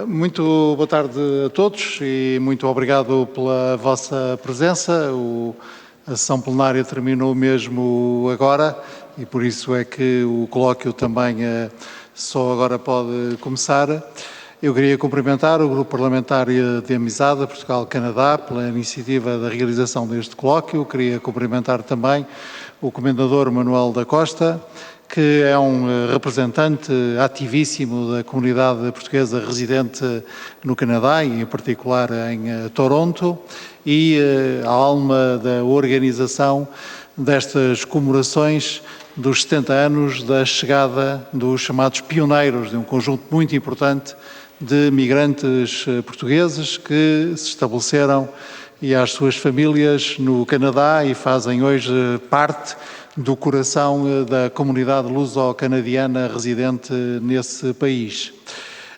Muito boa tarde a todos e muito obrigado pela vossa presença. A sessão plenária terminou mesmo agora e por isso é que o colóquio também só agora pode começar. Eu queria cumprimentar o Grupo Parlamentar de Amizade Portugal-Canadá pela iniciativa da realização deste colóquio. Queria cumprimentar também o Comendador Manuel da Costa, que é um representante ativíssimo da comunidade portuguesa residente no Canadá e em particular em Toronto, e a alma da organização destas comemorações dos 70 anos da chegada dos chamados pioneiros, de um conjunto muito importante de migrantes portugueses que se estabeleceram e às suas famílias no Canadá e fazem hoje parte do coração da comunidade luso-canadiana residente nesse país.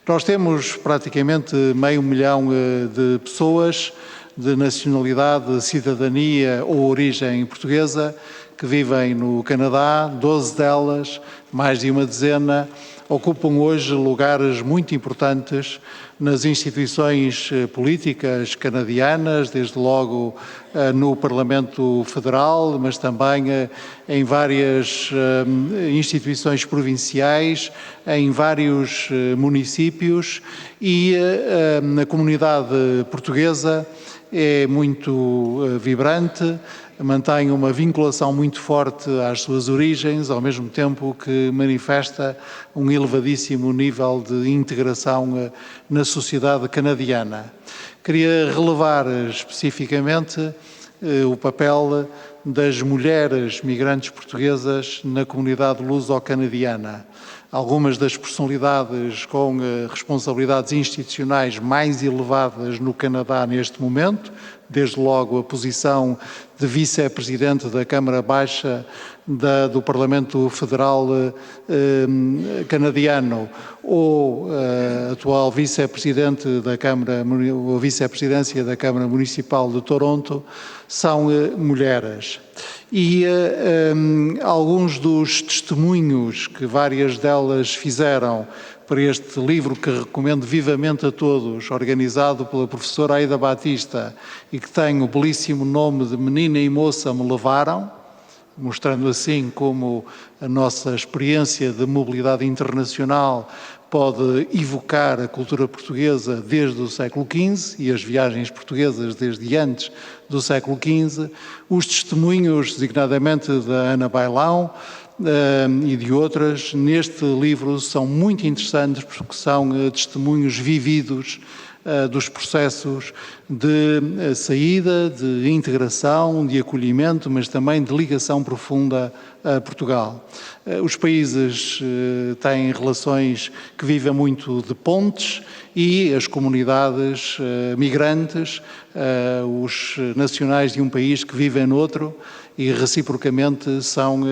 Nós temos praticamente 500 mil de pessoas de nacionalidade, cidadania ou origem portuguesa que vivem no Canadá. 12 delas, mais de uma dezena, ocupam hoje lugares muito importantes nas instituições políticas canadianas, desde logo no Parlamento Federal, mas também em várias instituições provinciais, em vários municípios, e na comunidade portuguesa é muito vibrante, mantém uma vinculação muito forte às suas origens, ao mesmo tempo que manifesta um elevadíssimo nível de integração na sociedade canadiana. Queria relevar especificamente o papel das mulheres migrantes portuguesas na comunidade luso-canadiana. Algumas das personalidades com responsabilidades institucionais mais elevadas no Canadá neste momento, desde logo a posição de vice-presidente da Câmara Baixa do Parlamento Federal canadiano ou a atual vice-presidente da Câmara, ou vice-presidência da Câmara Municipal de Toronto, são mulheres. E alguns dos testemunhos que várias delas fizeram para este livro, que recomendo vivamente a todos, organizado pela professora Aida Batista e que tem o belíssimo nome de Menina e Moça Me Levaram, mostrando assim como a nossa experiência de mobilidade internacional pode evocar a cultura portuguesa desde o século XV e as viagens portuguesas desde antes do século XV. Os testemunhos, designadamente da Ana Bailão e de outras, neste livro são muito interessantes porque são testemunhos vividos dos processos de saída, de integração, de acolhimento, mas também de ligação profunda a Portugal. Os países têm relações que vivem muito de pontes e as comunidades migrantes, os nacionais de um país que vivem noutro, e reciprocamente são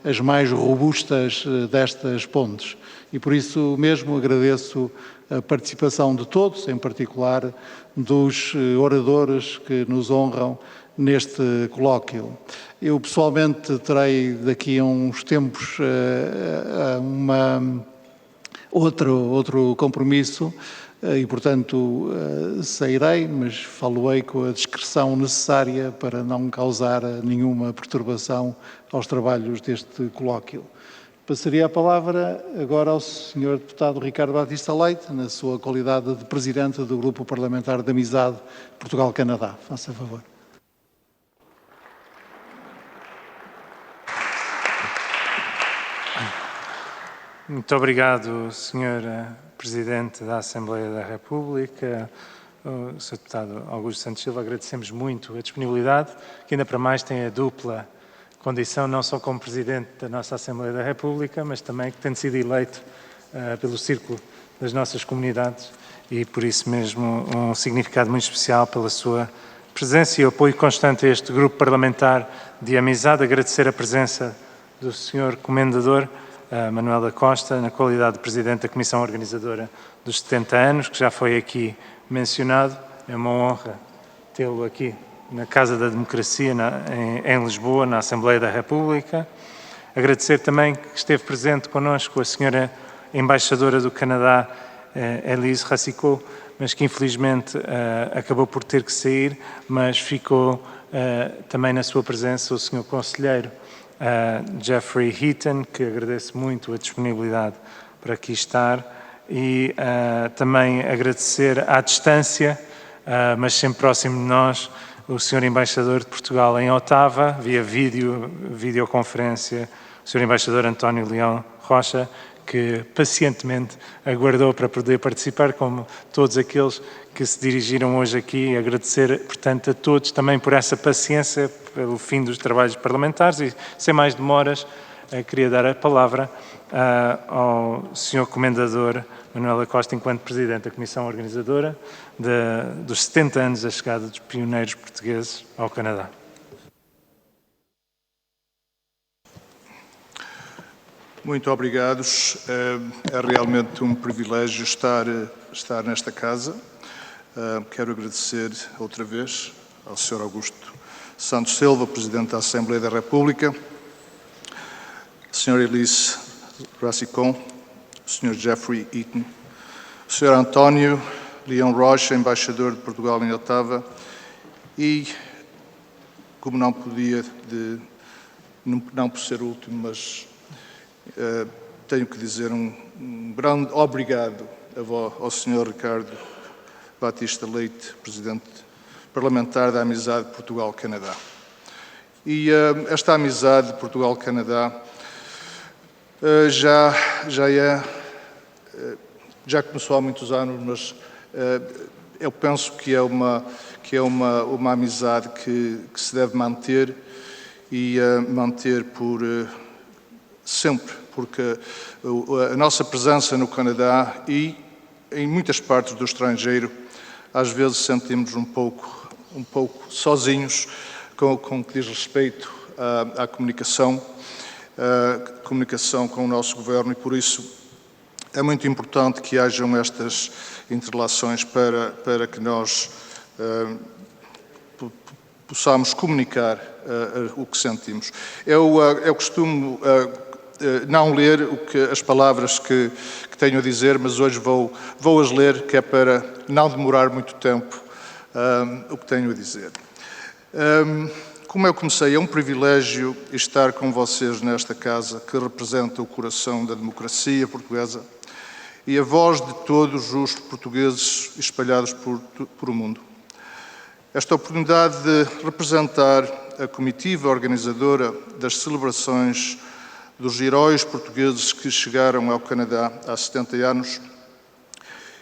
as mais robustas destas pontes. E por isso mesmo agradeço a participação de todos, em particular dos oradores que nos honram neste colóquio. Eu pessoalmente terei daqui a uns tempos outro compromisso e, portanto, sairei, mas falo-ei com a discrição necessária para não causar nenhuma perturbação aos trabalhos deste colóquio. Passaria a palavra agora ao Sr. Deputado Ricardo Batista Leite, na sua qualidade de Presidente do Grupo Parlamentar de Amizade Portugal-Canadá. Faça favor. Muito obrigado, Sr. Presidente da Assembleia da República, o Sr. Deputado Augusto Santos Silva. Agradecemos muito a disponibilidade, que ainda para mais tem a dupla condição, não só como Presidente da nossa Assembleia da República, mas também que tendo sido eleito pelo Círculo das nossas comunidades e, por isso mesmo, um significado muito especial pela sua presença e apoio constante a este grupo parlamentar de amizade. Agradecer a presença do Sr. Comendador Manuel da Costa, na qualidade de Presidente da Comissão Organizadora dos 70 anos, que já foi aqui mencionado. É uma honra tê-lo aqui na Casa da Democracia, em Lisboa, na Assembleia da República. Agradecer também que esteve presente connosco a senhora Embaixadora do Canadá Elise Racicot, mas que infelizmente acabou por ter que sair, mas ficou também na sua presença o Sr. Conselheiro Jeffrey Heaton, que agradeço muito a disponibilidade para aqui estar, e também agradecer à distância, mas sempre próximo de nós, o Sr. Embaixador de Portugal em Ottawa, via videoconferência, o Sr. Embaixador António Leão Rocha, que pacientemente aguardou para poder participar, como todos aqueles que se dirigiram hoje aqui. Agradecer, portanto, a todos também por essa paciência, pelo fim dos trabalhos parlamentares, e sem mais demoras, queria dar a palavra ao Sr. Comendador Manuel Acosta, enquanto Presidente da Comissão Organizadora dos 70 anos da chegada dos pioneiros portugueses ao Canadá. Muito obrigados. É realmente um privilégio estar nesta casa. Quero agradecer outra vez ao Sr. Augusto Santos Silva, Presidente da Assembleia da República, Sr. Elise Racicot, Sr. Jeffrey Heaton, Sr. António Leão Rocha, Embaixador de Portugal em Ottawa, e, como não podia, não por ser o último, mas tenho que dizer um grande obrigado ao Sr. Ricardo Batista Leite, Presidente Parlamentar da Amizade Portugal-Canadá. E esta amizade Portugal-Canadá já começou há muitos anos, mas eu penso que é uma amizade que se deve manter e manter por sempre, porque a nossa presença no Canadá e em muitas partes do estrangeiro, às vezes sentimos um pouco sozinhos com o que diz respeito à comunicação com o nosso governo, e por isso é muito importante que hajam estas interrelações para que nós possamos comunicar o que sentimos. Eu costumo não ler as palavras que tenho a dizer, mas hoje vou-as ler, que é para não demorar muito tempo o que tenho a dizer. Como eu comecei, é um privilégio estar com vocês nesta casa que representa o coração da democracia portuguesa e a voz de todos os portugueses espalhados por o mundo. Esta oportunidade de representar a comitiva organizadora das celebrações dos heróis portugueses que chegaram ao Canadá há 70 anos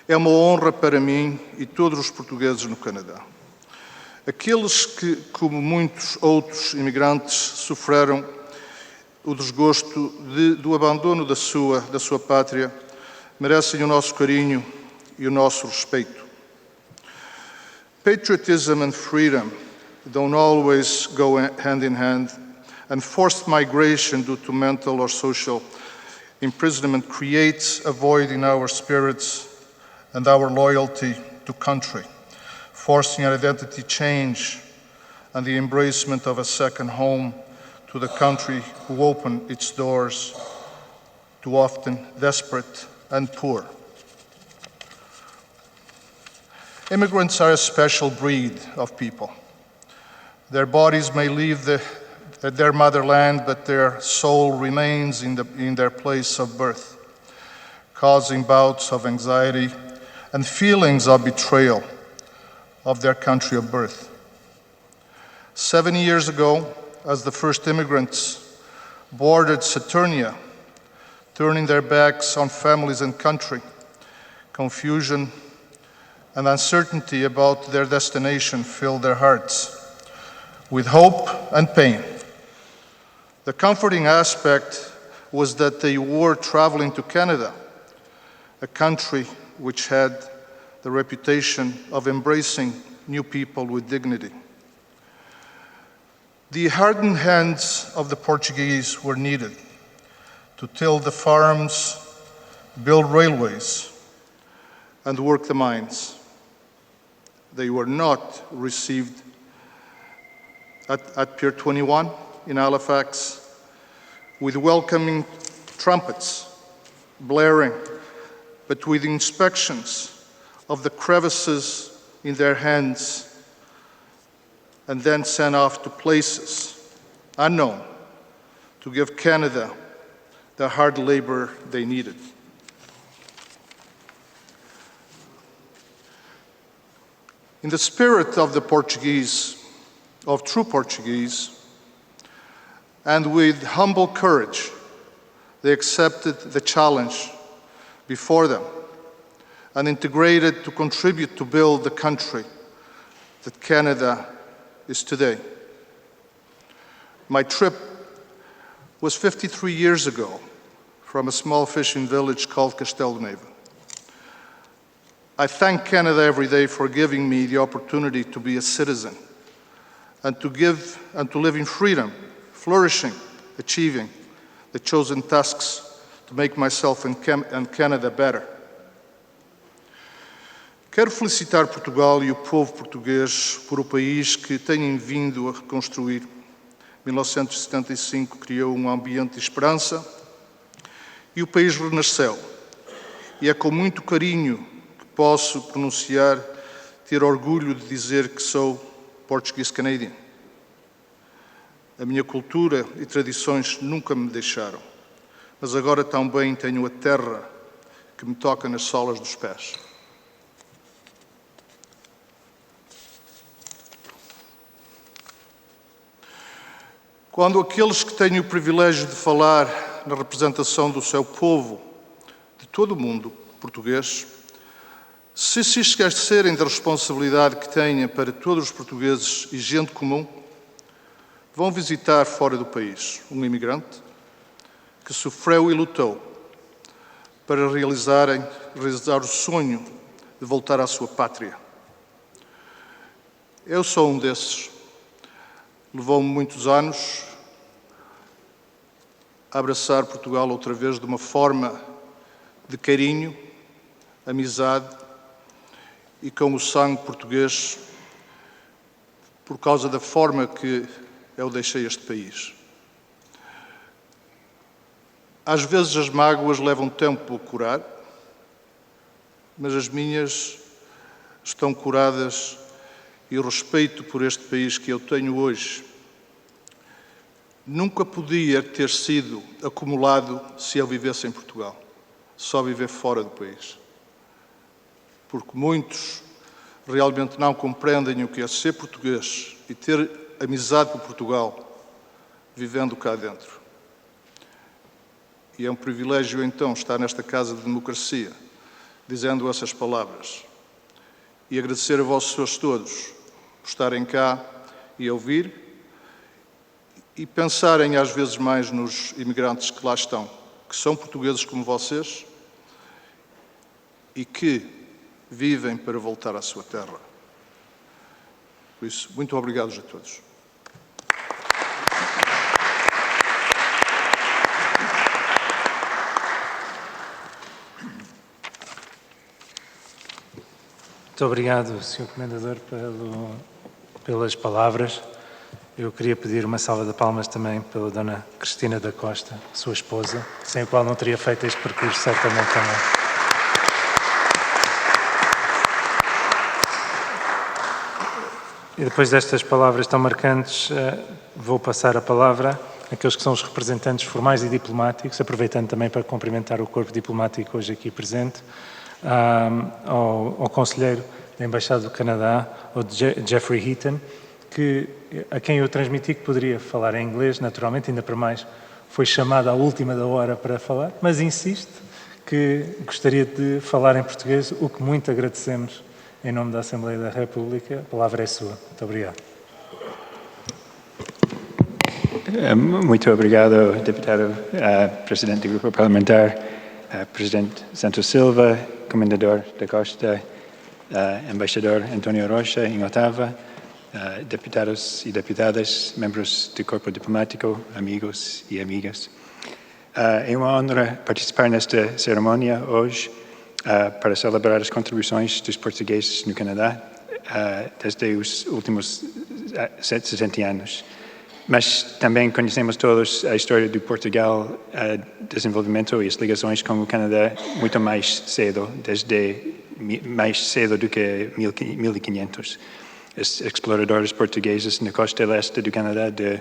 é uma honra para mim e todos os portugueses no Canadá. Aqueles que, como muitos outros imigrantes, sofreram o desgosto do abandono da sua pátria, merecem o nosso carinho e o nosso respeito. Patriotism and freedom don't always go hand in hand, and forced migration due to mental or social imprisonment creates a void in our spirits and our loyalty to country, forcing an identity change and the embracement of a second home to the country who opened its doors to often desperate and poor. Immigrants are a special breed of people. Their bodies may leave their motherland, but their soul remains in their place of birth, causing bouts of anxiety and feelings of betrayal of their country of birth. 70 years ago, as the first immigrants boarded Saturnia, turning their backs on families and country, confusion and uncertainty about their destination filled their hearts with hope and pain. The comforting aspect was that they were traveling to Canada, a country which had the reputation of embracing new people with dignity. The hardened hands of the Portuguese were needed to till the farms, build railways, and work the mines. They were not received at Pier 21 in Halifax with welcoming trumpets blaring but with inspections of the crevices in their hands, and then sent off to places unknown to give Canada the hard labor they needed. In the spirit of the Portuguese, of true Portuguese, and with humble courage, they accepted the challenge before them and integrated to contribute to build the country that Canada is today. My trip was 53 years ago from a small fishing village called Castelo de Neiva. I thank Canada every day for giving me the opportunity to be a citizen and to live in freedom, flourishing, achieving the chosen tasks to make myself and Canada better. Quero felicitar Portugal e o povo português por o país que têm vindo a reconstruir. 1975 criou um ambiente de esperança e o país renasceu. E é com muito carinho que posso pronunciar, ter orgulho de dizer que sou Portuguese Canadian. A minha cultura e tradições nunca me deixaram, mas agora também tenho a terra que me toca nas solas dos pés. Quando aqueles que têm o privilégio de falar na representação do seu povo, de todo o mundo português, se esquecerem da responsabilidade que têm para todos os portugueses e gente comum, vão visitar fora do país um imigrante que sofreu e lutou para realizar o sonho de voltar à sua pátria. Eu sou um desses. Levou-me muitos anos a abraçar Portugal outra vez de uma forma de carinho, amizade e com o sangue português por causa da forma que eu deixei este país. Às vezes as mágoas levam tempo a curar, mas as minhas estão curadas e o respeito por este país que eu tenho hoje nunca podia ter sido acumulado se eu vivesse em Portugal, só viver fora do país. Porque muitos realmente não compreendem o que é ser português e ter amizade por Portugal vivendo cá dentro. E é um privilégio então estar nesta casa de democracia dizendo essas palavras e agradecer a vocês todos por estarem cá e ouvir e pensarem às vezes mais nos imigrantes que lá estão, que são portugueses como vocês e que vivem para voltar à sua terra. Por isso, muito obrigado a todos. Muito obrigado, Sr. Comendador, pelas palavras. Eu queria pedir uma salva de palmas também pela Dona Cristina da Costa, sua esposa, sem a qual não teria feito este percurso certamente também. E depois destas palavras tão marcantes, vou passar a palavra àqueles que são os representantes formais e diplomáticos, aproveitando também para cumprimentar o corpo diplomático hoje aqui presente, ao Conselheiro da Embaixada do Canadá, o Jeffrey Heaton, a quem eu transmiti que poderia falar em inglês, naturalmente, ainda para mais foi chamado à última da hora para falar, mas insiste que gostaria de falar em português, o que muito agradecemos em nome da Assembleia da República. A palavra é sua. Muito obrigado. Muito obrigado, deputado, presidente do grupo parlamentar, presidente Santos Silva, comendador da Costa, embaixador António Rocha em Ottawa, deputados e deputadas, membros do corpo diplomático, amigos e amigas. É uma honra participar nesta cerimônia hoje para celebrar as contribuições dos portugueses no Canadá desde os últimos 70 anos. Mas também conhecemos todos a história do Portugal, desenvolvimento e as ligações com o Canadá muito mais cedo, mais cedo do que 1500. Os exploradores portugueses na costa leste do Canadá, de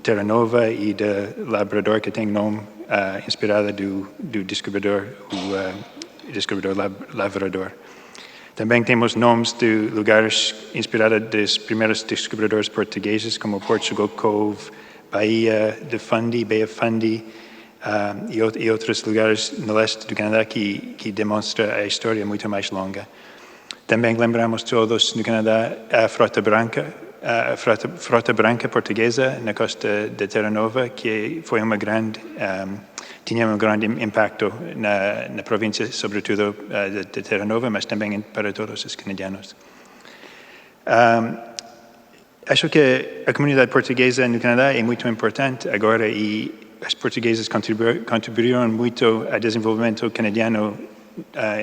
Terra Nova e de Labrador, que tem nome inspirado do descobridor, o descobridor Lavrador. Também temos nomes de lugares inspirados dos primeiros descobridores portugueses, como Portugal Cove, Baía de Fundy, Bay of Fundy, e outros lugares no leste do Canadá que demonstram a história muito mais longa. Também lembramos todos no Canadá a frota branca portuguesa na costa de Terra Nova, que foi tinha um grande impacto na província, sobretudo de Terra Nova, mas também para todos os canadianos. Acho que a comunidade portuguesa no Canadá é muito importante agora e os portugueses contribuíram muito ao desenvolvimento canadiano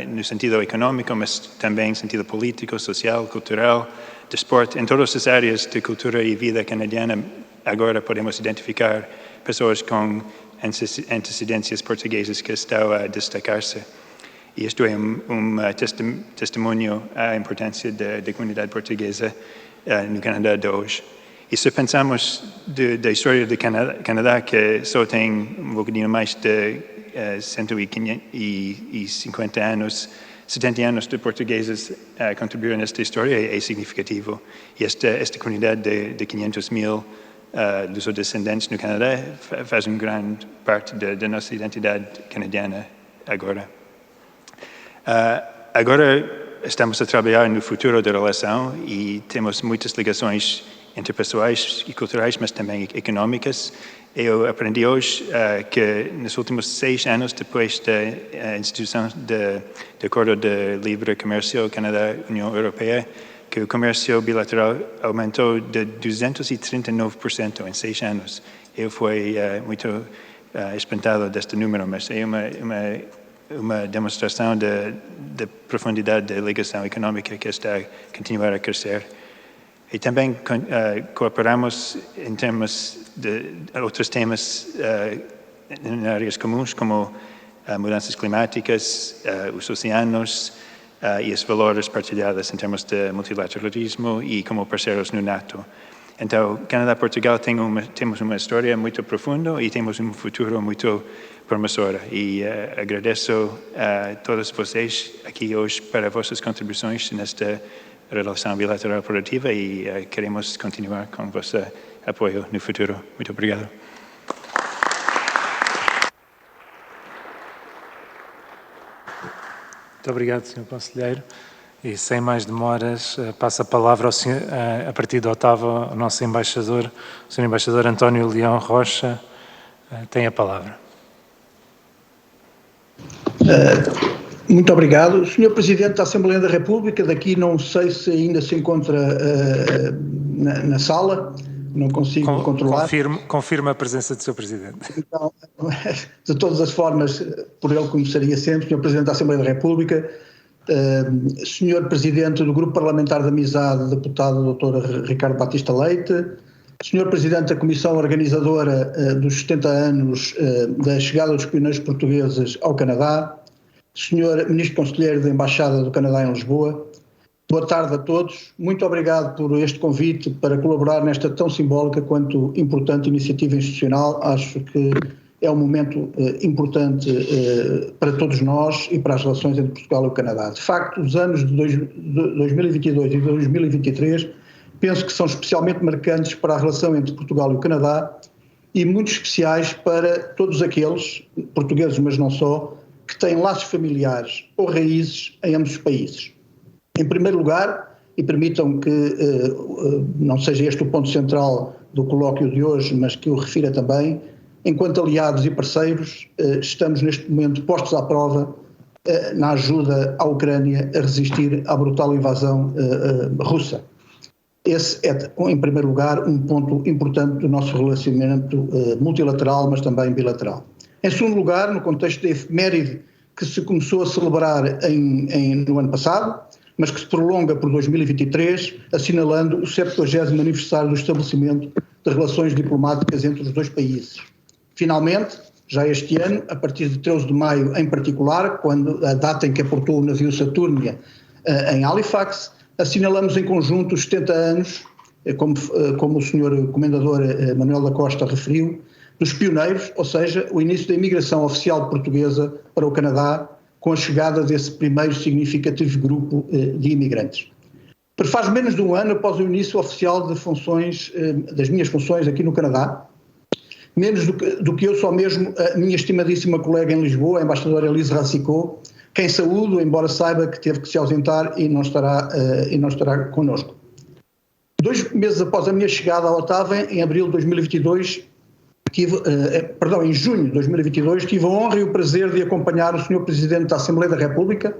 no sentido econômico, mas também no sentido político, social, cultural, de esporte. Em todas as áreas de cultura e vida canadiana, agora podemos identificar pessoas com antecedências portuguesas que estão a destacar-se. E isto é testemunho à importância da comunidade portuguesa no Canadá de hoje. E se pensamos da história do Canadá, que só tem um bocadinho mais de 150 anos, 70 anos de portugueses contribuíram nesta história, é significativo. E esta comunidade de 500 mil dos seus descendentes no Canadá faz uma grande parte da nossa identidade canadiana agora. Agora estamos a trabalhar no futuro da relação e temos muitas ligações interpessoais e culturais, mas também económicas. Eu aprendi hoje que nos últimos 6 anos, depois da instituição do Acordo de Livre Comércio Canadá-União Europeia, que o comércio bilateral aumentou de 239% em 6 anos. Eu fui muito espantado deste número, mas é uma demonstração da profundidade da ligação econômica que está a continuar a crescer. E também cooperamos em termos de outros temas em áreas comuns, como mudanças climáticas, os oceanos, e os valores partilhados em termos de multilateralismo e como parceiros no NATO. Então, Canadá e Portugal temos uma história muito profunda e temos um futuro muito promissor. E agradeço a todos vocês aqui hoje para vossas contribuições nesta relação bilateral produtiva e queremos continuar com o vosso apoio no futuro. Muito obrigado. Muito obrigado, Sr. Conselheiro. E sem mais demoras, passo a palavra ao senhor, a partir de Ottawa, ao nosso embaixador, o Sr. Embaixador António Leão Rocha. Tem a palavra. Muito obrigado. Sr. Presidente da Assembleia da República, daqui não sei se ainda se encontra na sala, não consigo controlar. Confirmo a presença do Sr. Presidente. Então, de todas as formas, por ele começaria sempre, Sr. Presidente da Assembleia da República, Sr. Presidente do Grupo Parlamentar de Amizade, deputado Dr. Ricardo Batista Leite, Sr. Presidente da Comissão Organizadora dos 70 anos da chegada dos pioneiros portugueses ao Canadá, Sr. Ministro Conselheiro da Embaixada do Canadá em Lisboa, boa tarde a todos. Muito obrigado por este convite para colaborar nesta tão simbólica quanto importante iniciativa institucional. Acho que é um momento importante para todos nós e para as relações entre Portugal e o Canadá. De facto, os anos de 2022 e 2023 penso que são especialmente marcantes para a relação entre Portugal e o Canadá e muito especiais para todos aqueles, portugueses mas não só, que têm laços familiares ou raízes em ambos os países. Em primeiro lugar, e permitam que não seja este o ponto central do colóquio de hoje, mas que o refira também, enquanto aliados e parceiros, estamos neste momento postos à prova na ajuda à Ucrânia a resistir à brutal invasão russa. Esse é, em primeiro lugar, um ponto importante do nosso relacionamento multilateral, mas também bilateral. Em segundo lugar, no contexto da efeméride que se começou a celebrar no ano passado, mas que se prolonga por 2023, assinalando o 70º aniversário do estabelecimento de relações diplomáticas entre os dois países. Finalmente, já este ano, a partir de 13 de maio em particular, quando a data em que aportou o navio Saturnia em Halifax, assinalamos em conjunto os 70 anos, como o Sr. Comendador Manuel da Costa referiu, dos pioneiros, ou seja, o início da imigração oficial portuguesa para o Canadá, com a chegada desse primeiro significativo grupo de imigrantes. Faz menos de um ano após o início oficial de funções, das minhas funções aqui no Canadá, menos do que eu, só mesmo a minha estimadíssima colega em Lisboa, a embaixadora Elise Racicot, quem saúdo, embora saiba que teve que se ausentar e não estará connosco. 2 meses após a minha chegada a Ottawa, em abril de 2022, em junho de 2022, tive a honra e o prazer de acompanhar o Sr. Presidente da Assembleia da República,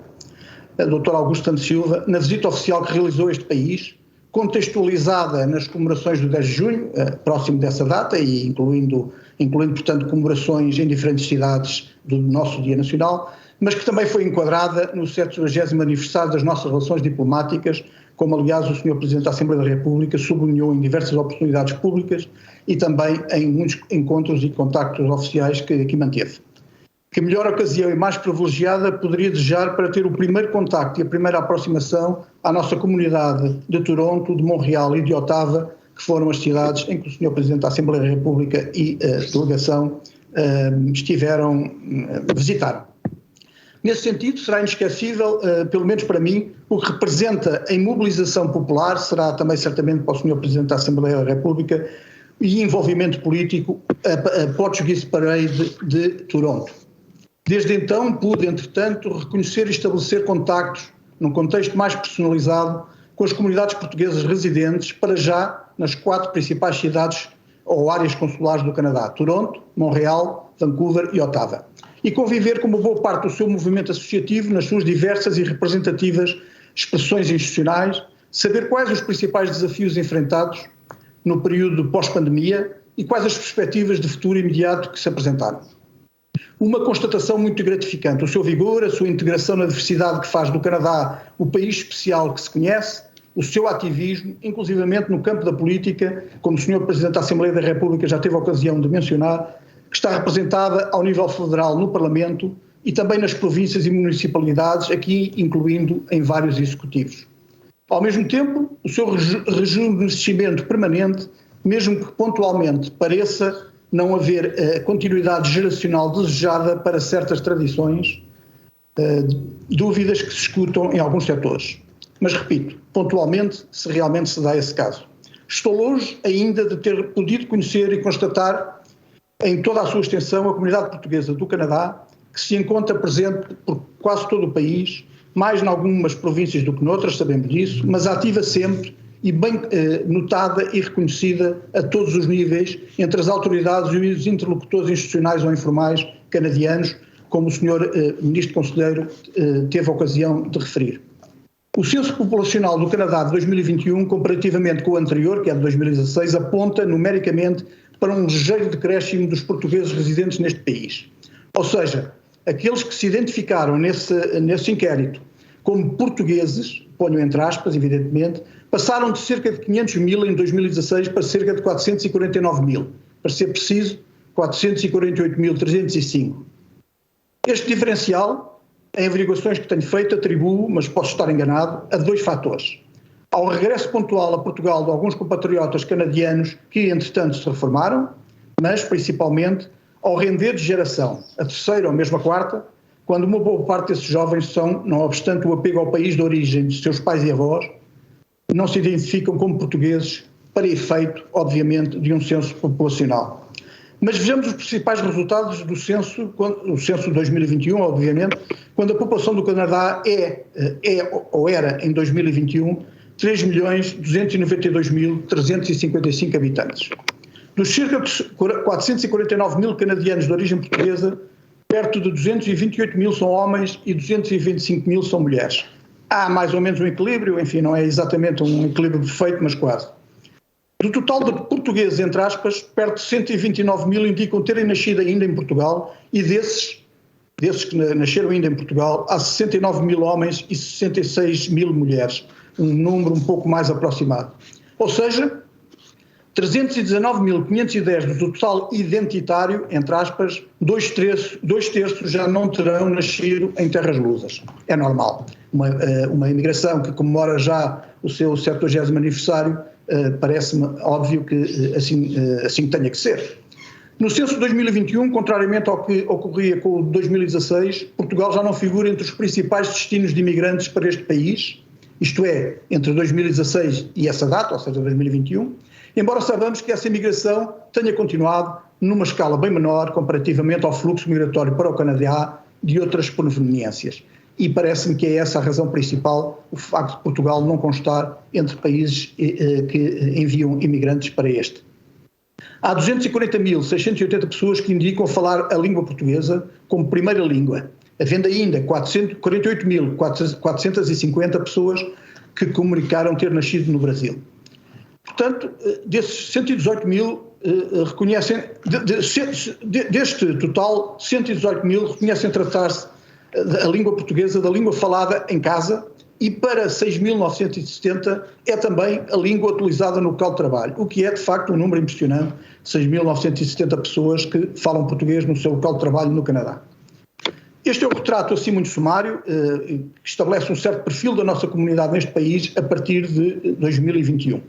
Dr. Augusto Santos Silva, na visita oficial que realizou a este país, contextualizada nas comemorações do 10 de junho, próximo dessa data, e incluindo, portanto, comemorações em diferentes cidades do nosso Dia Nacional, mas que também foi enquadrada no 70º aniversário das nossas relações diplomáticas, como aliás o Sr. Presidente da Assembleia da República sublinhou em diversas oportunidades públicas e também em muitos encontros e contactos oficiais que aqui manteve. Que melhor ocasião e mais privilegiada poderia desejar para ter o primeiro contacto e a primeira aproximação à nossa comunidade de Toronto, de Montreal e de Ottawa, que foram as cidades em que o Sr. Presidente da Assembleia da República e a delegação visitaram. Nesse sentido, será inesquecível, pelo menos para mim, o que representa em mobilização popular, será também certamente para o Sr. Presidente da Assembleia da República, e envolvimento político, a Portuguese Parade de Toronto. Desde então pude, entretanto, reconhecer e estabelecer contactos, num contexto mais personalizado, com as comunidades portuguesas residentes, para já nas 4 principais cidades ou áreas consulares do Canadá: Toronto, Montreal, Vancouver e Ottawa. E conviver com uma boa parte do seu movimento associativo nas suas diversas e representativas expressões institucionais, saber quais os principais desafios enfrentados no período pós-pandemia e quais as perspectivas de futuro imediato que se apresentaram. Uma constatação muito gratificante: o seu vigor, a sua integração na diversidade que faz do Canadá o país especial que se conhece, o seu ativismo, inclusivamente no campo da política, como o Sr. Presidente da Assembleia da República já teve a ocasião de mencionar, que está representada ao nível federal no Parlamento e também nas províncias e municipalidades, aqui incluindo em vários executivos. Ao mesmo tempo, o seu rejuvenescimento permanente, mesmo que pontualmente pareça não haver a continuidade geracional desejada para certas tradições, dúvidas que se escutam em alguns setores. Mas, repito, pontualmente, se realmente se dá esse caso. Estou longe ainda de ter podido conhecer e constatar em toda a sua extensão a comunidade portuguesa do Canadá, que se encontra presente por quase todo o país, mais em algumas províncias do que noutras, sabemos disso, mas ativa sempre e bem notada e reconhecida a todos os níveis, entre as autoridades e os interlocutores institucionais ou informais canadianos, como o Sr. Ministro Conselheiro teve a ocasião de referir. O censo populacional do Canadá de 2021, comparativamente com o anterior, que é de 2016, aponta numericamente para um ligeiro decréscimo dos portugueses residentes neste país. Ou seja, aqueles que se identificaram nesse inquérito como portugueses, ponho entre aspas, evidentemente, passaram de cerca de 500 mil em 2016 para cerca de 449 mil. Para ser preciso, 448.305. Este diferencial, em averiguações que tenho feito, atribuo, mas posso estar enganado, a 2 fatores. Ao regresso pontual a Portugal de alguns compatriotas canadianos que, entretanto, se reformaram, mas, principalmente, ao render de geração, a terceira ou mesmo a quarta, quando uma boa parte desses jovens são, não obstante o apego ao país de origem de seus pais e avós, não se identificam como portugueses para efeito, obviamente, de um censo populacional. Mas vejamos os principais resultados do censo, o censo de 2021, obviamente, quando a população do Canadá era, em 2021, 3.292.355 habitantes. Dos cerca de 449 mil canadianos de origem portuguesa, perto de 228 mil são homens e 225 mil são mulheres. Há mais ou menos um equilíbrio, enfim, não é exatamente um equilíbrio perfeito, mas quase. Do total de portugueses, entre aspas, perto de 129 mil indicam terem nascido ainda em Portugal, e desses que nasceram ainda em Portugal, há 69 mil homens e 66 mil mulheres, um número um pouco mais aproximado. Ou seja, 319.510 do total identitário, entre aspas, dois terços já não terão nascido em terras lusas. É normal. Uma imigração que comemora já o seu 70º aniversário, parece-me óbvio que assim tenha que ser. No censo de 2021, contrariamente ao que ocorria com o de 2016, Portugal já não figura entre os principais destinos de imigrantes para este país, isto é, entre 2016 e essa data, ou seja, 2021, embora saibamos que essa imigração tenha continuado numa escala bem menor comparativamente ao fluxo migratório para o Canadá de outras proveniências. E parece-me que é essa a razão principal, o facto de Portugal não constar entre países que enviam imigrantes para este. Há 240.680 pessoas que indicam falar a língua portuguesa como primeira língua, havendo ainda 48.450 pessoas que comunicaram ter nascido no Brasil. Portanto, desses 118 mil reconhecem, deste total, 118 mil reconhecem tratar-se a língua portuguesa da língua falada em casa, e para 6.970 é também a língua utilizada no local de trabalho, o que é de facto um número impressionante, 6.970 pessoas que falam português no seu local de trabalho no Canadá. Este é um retrato assim muito sumário, que estabelece um certo perfil da nossa comunidade neste país a partir de 2021.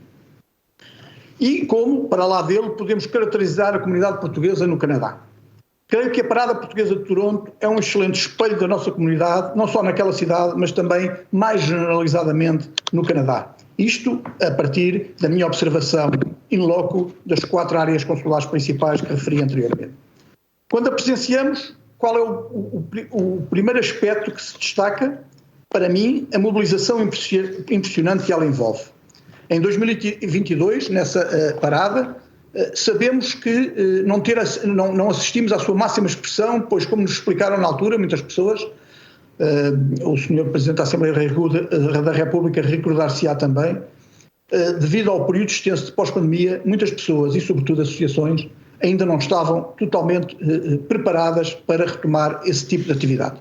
E como, para lá dele, podemos caracterizar a comunidade portuguesa no Canadá. Creio que a Parada Portuguesa de Toronto é um excelente espelho da nossa comunidade, não só naquela cidade, mas também mais generalizadamente no Canadá. Isto a partir da minha observação in loco das 4 áreas consulares principais que referi anteriormente. Quando a presenciamos, qual é o primeiro aspecto que se destaca? Para mim, a mobilização impressionante que ela envolve. Em 2022, nessa parada, sabemos que não assistimos à sua máxima expressão, pois, como nos explicaram na altura, muitas pessoas, o Sr. Presidente da Assembleia da República recordar-se-á também, devido ao período extenso de pós-pandemia, muitas pessoas, e sobretudo associações, ainda não estavam totalmente preparadas para retomar esse tipo de atividade.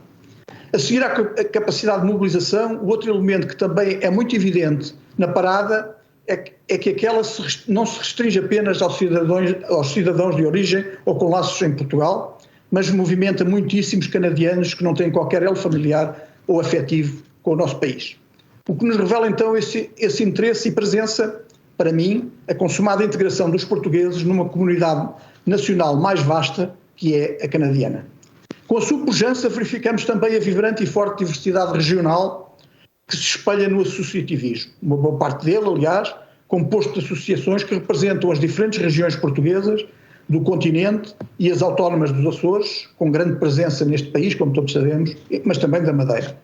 A seguir à capacidade de mobilização, o outro elemento que também é muito evidente na parada é que aquela não se restringe apenas aos cidadãos de origem ou com laços em Portugal, mas movimenta muitíssimos canadianos que não têm qualquer elo familiar ou afetivo com o nosso país. O que nos revela então esse interesse e presença, para mim, a consumada integração dos portugueses numa comunidade nacional mais vasta, que é a canadiana. Com a sua pujança verificamos também a vibrante e forte diversidade regional que se espelha no associativismo. Uma boa parte dele, aliás, composto de associações que representam as diferentes regiões portuguesas do continente e as autónomas dos Açores, com grande presença neste país, como todos sabemos, mas também da Madeira.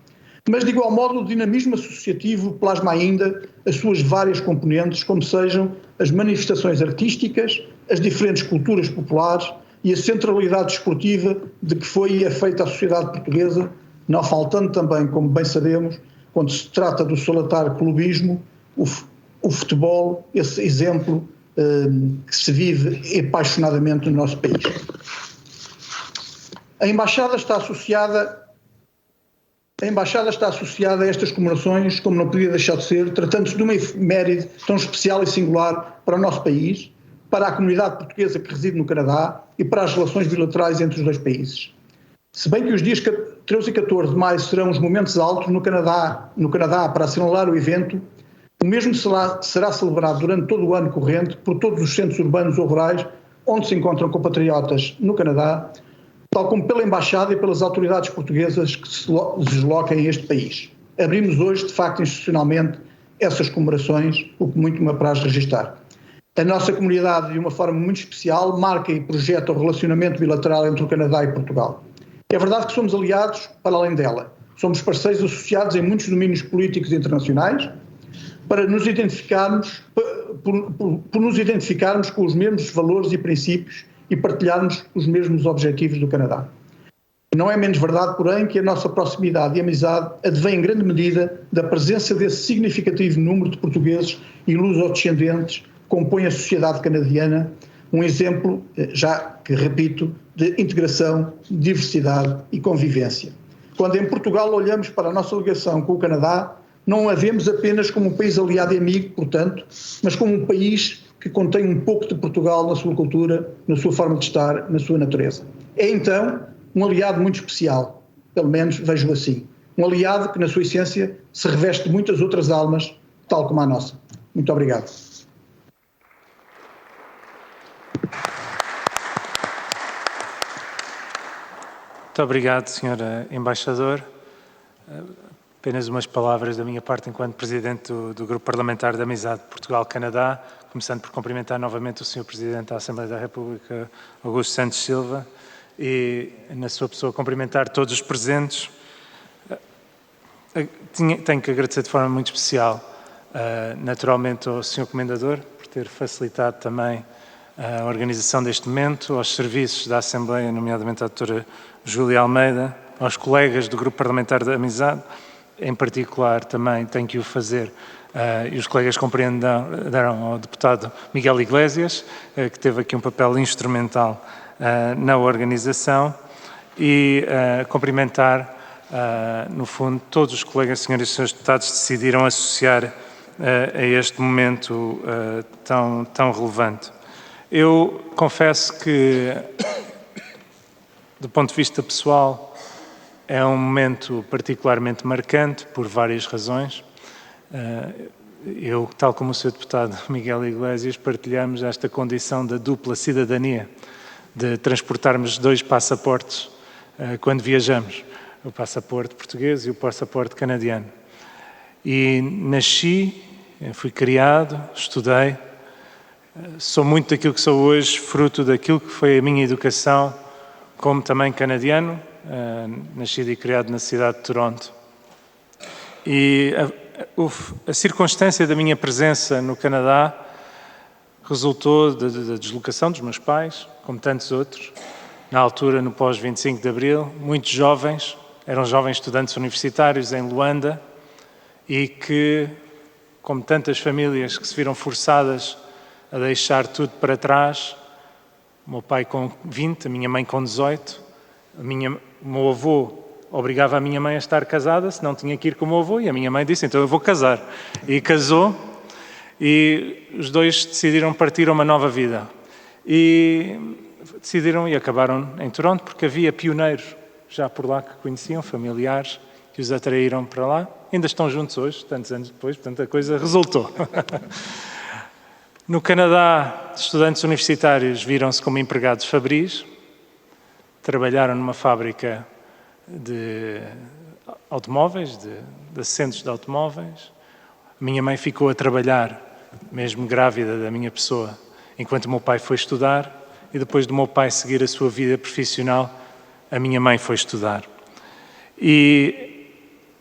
Mas, de igual modo, o dinamismo associativo plasma ainda as suas várias componentes, como sejam as manifestações artísticas, as diferentes culturas populares e a centralidade desportiva de que foi e é feita a sociedade portuguesa, não faltando também, como bem sabemos, quando se trata do solitário clubismo, o futebol, esse exemplo que se vive apaixonadamente no nosso país. A Embaixada está associada a estas comemorações, como não podia deixar de ser, tratando-se de uma efeméride tão especial e singular para o nosso país, para a comunidade portuguesa que reside no Canadá e para as relações bilaterais entre os dois países. Se bem que os dias 13 e 14 de maio serão os momentos altos no Canadá para assinalar o evento, o mesmo será celebrado durante todo o ano corrente por todos os centros urbanos ou rurais onde se encontram compatriotas no Canadá, tal como pela Embaixada e pelas autoridades portuguesas que se deslocam a este país. Abrimos hoje, de facto, institucionalmente, essas comemorações, o que muito me apraz registar. A nossa comunidade, de uma forma muito especial, marca e projeta o relacionamento bilateral entre o Canadá e Portugal. É verdade que somos aliados para além dela. Somos parceiros associados em muitos domínios políticos internacionais para nos identificarmos, por nos identificarmos com os mesmos valores e princípios e partilharmos os mesmos objetivos do Canadá. Não é menos verdade, porém, que a nossa proximidade e amizade advém em grande medida da presença desse significativo número de portugueses e luso-descendentes que compõem a sociedade canadiana, um exemplo, já que repito, de integração, diversidade e convivência. Quando em Portugal olhamos para a nossa ligação com o Canadá, não a vemos apenas como um país aliado e amigo, portanto, mas como um país que contém um pouco de Portugal na sua cultura, na sua forma de estar, na sua natureza. É então um aliado muito especial, pelo menos vejo assim. Um aliado que na sua essência se reveste de muitas outras almas, tal como a nossa. Muito obrigado. Muito obrigado, Sr. Embaixador. Apenas umas palavras da minha parte enquanto Presidente do Grupo Parlamentar de Amizade Portugal-Canadá, começando por cumprimentar novamente o Sr. Presidente da Assembleia da República, Augusto Santos Silva, e, na sua pessoa, cumprimentar todos os presentes. Tenho que agradecer de forma muito especial, naturalmente, ao Sr. Comendador, por ter facilitado também a organização deste momento, aos serviços da Assembleia, nomeadamente à doutora Júlia Almeida, aos colegas do Grupo Parlamentar da Amizade, em particular também tenho que o fazer, e os colegas compreenderam ao deputado Miguel Iglesias, que teve aqui um papel instrumental na organização, e cumprimentar, no fundo, todos os colegas, senhores e senhores deputados, que decidiram associar a este momento tão relevante. Eu confesso que, do ponto de vista pessoal, é um momento particularmente marcante por várias razões. Eu, tal como o Sr. Deputado Miguel Iglesias, partilhamos esta condição da dupla cidadania, de transportarmos 2 passaportes quando viajamos, o passaporte português e o passaporte canadiano. E nasci, fui criado, estudei, sou muito daquilo que sou hoje, fruto daquilo que foi a minha educação, como também canadiano, nascido e criado na cidade de Toronto. E a circunstância da minha presença no Canadá resultou da deslocação dos meus pais, como tantos outros, na altura, no pós-25 de Abril, muitos jovens, eram jovens estudantes universitários em Luanda, e que, como tantas famílias que se viram forçadas a deixar tudo para trás, o meu pai com 20, a minha mãe com 18, o meu avô obrigava a minha mãe a estar casada, senão tinha que ir com o meu avô, e a minha mãe disse, então eu vou casar. E casou, e os dois decidiram partir a uma nova vida. E decidiram e acabaram em Toronto, porque havia pioneiros já por lá que conheciam, familiares, que os atraíram para lá. Ainda estão juntos hoje, tantos anos depois, portanto a coisa resultou. No Canadá, estudantes universitários viram-se como empregados fabris, trabalharam numa fábrica de automóveis, de assentos de automóveis. A minha mãe ficou a trabalhar, mesmo grávida da minha pessoa, enquanto o meu pai foi estudar, e depois do meu pai seguir a sua vida profissional, a minha mãe foi estudar. E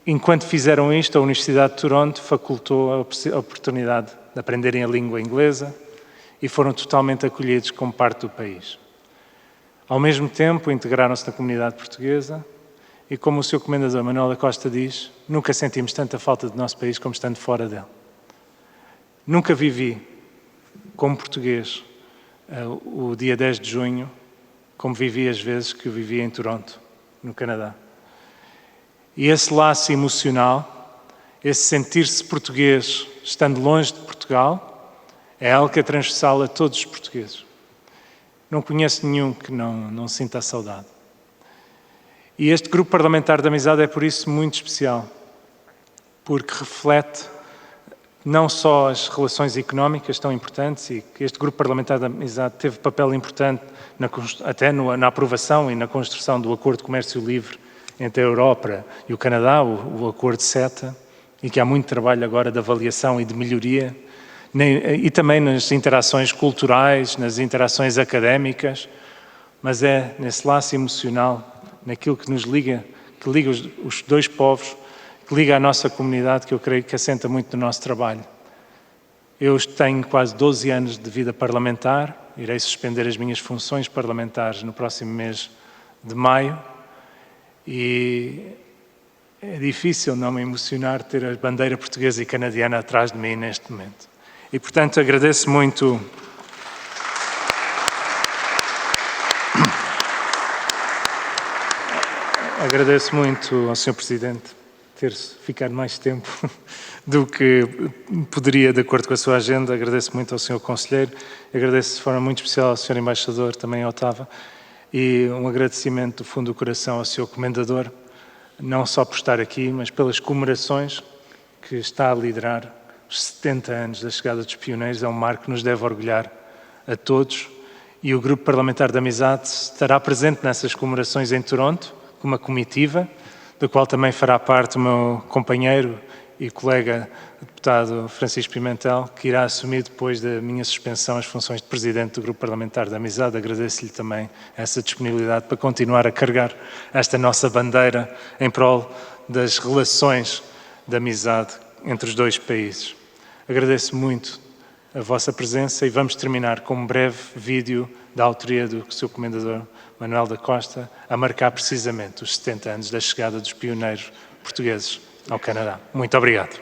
enquanto fizeram isto, a Universidade de Toronto facultou a oportunidade de aprenderem a língua inglesa e foram totalmente acolhidos como parte do país. Ao mesmo tempo, integraram-se na comunidade portuguesa e, como o Sr. Comendador Manuel da Costa diz, nunca sentimos tanta falta do nosso país como estando fora dele. Nunca vivi, como português, o dia 10 de junho, como vivi as vezes que eu vivia em Toronto, no Canadá. E esse laço emocional, esse sentir-se português estando longe de Portugal, é algo que é transversal a todos os portugueses. Não conheço nenhum que não sinta a saudade. E este grupo parlamentar de amizade é por isso muito especial, porque reflete não só as relações económicas tão importantes, e que este grupo parlamentar de amizade teve papel importante até na aprovação e na construção do Acordo de Comércio Livre entre a Europa e o Canadá, o Acordo CETA, e que há muito trabalho agora de avaliação e de melhoria, e também nas interações culturais, nas interações académicas, mas é nesse laço emocional, naquilo que nos liga, que liga os dois povos, que liga a nossa comunidade, que eu creio que assenta muito no nosso trabalho. Eu tenho quase 12 anos de vida parlamentar, irei suspender as minhas funções parlamentares no próximo mês de maio, e é difícil não me emocionar ter a bandeira portuguesa e canadiana atrás de mim neste momento. E, portanto, agradeço muito ao Sr. Presidente ter ficado mais tempo do que poderia, de acordo com a sua agenda. Agradeço muito ao Sr. Conselheiro, agradeço de forma muito especial ao Sr. Embaixador, também ao Otava, e um agradecimento do fundo do coração ao Sr. Comendador, não só por estar aqui, mas pelas comemorações que está a liderar. Os 70 anos da chegada dos pioneiros é um marco que nos deve orgulhar a todos, e o Grupo Parlamentar de Amizade estará presente nessas comemorações em Toronto, com uma comitiva, do qual também fará parte o meu companheiro e colega deputado Francisco Pimentel, que irá assumir depois da minha suspensão as funções de Presidente do Grupo Parlamentar de Amizade. Agradeço-lhe também essa disponibilidade para continuar a carregar esta nossa bandeira em prol das relações de amizade entre os dois países. Agradeço muito a vossa presença e vamos terminar com um breve vídeo da autoria do Sr. Comendador Manuel da Costa, a marcar precisamente os 70 anos da chegada dos pioneiros portugueses ao Canadá. Muito obrigado.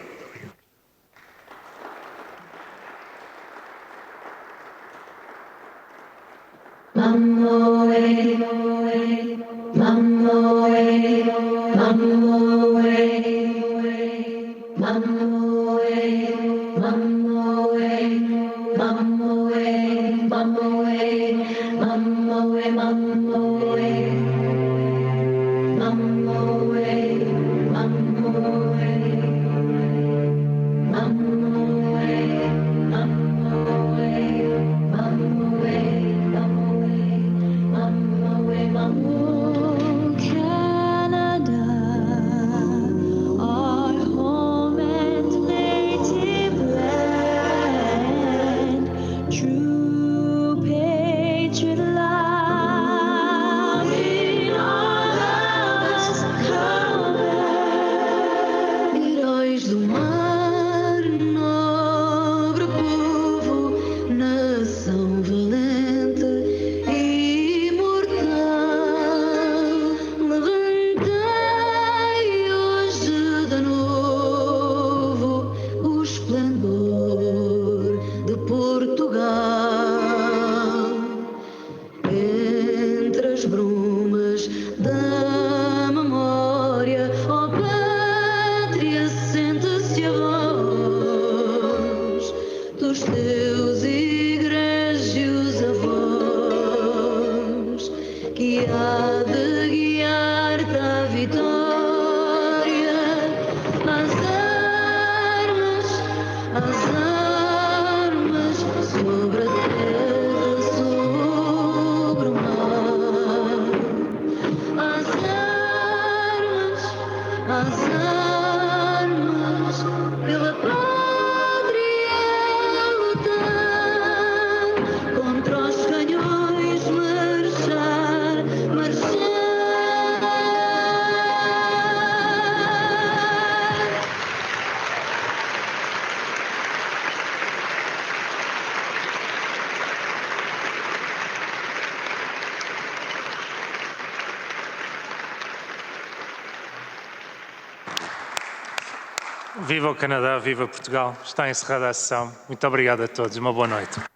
Viva o Canadá, viva Portugal. Está encerrada a sessão. Muito obrigado a todos. Uma boa noite.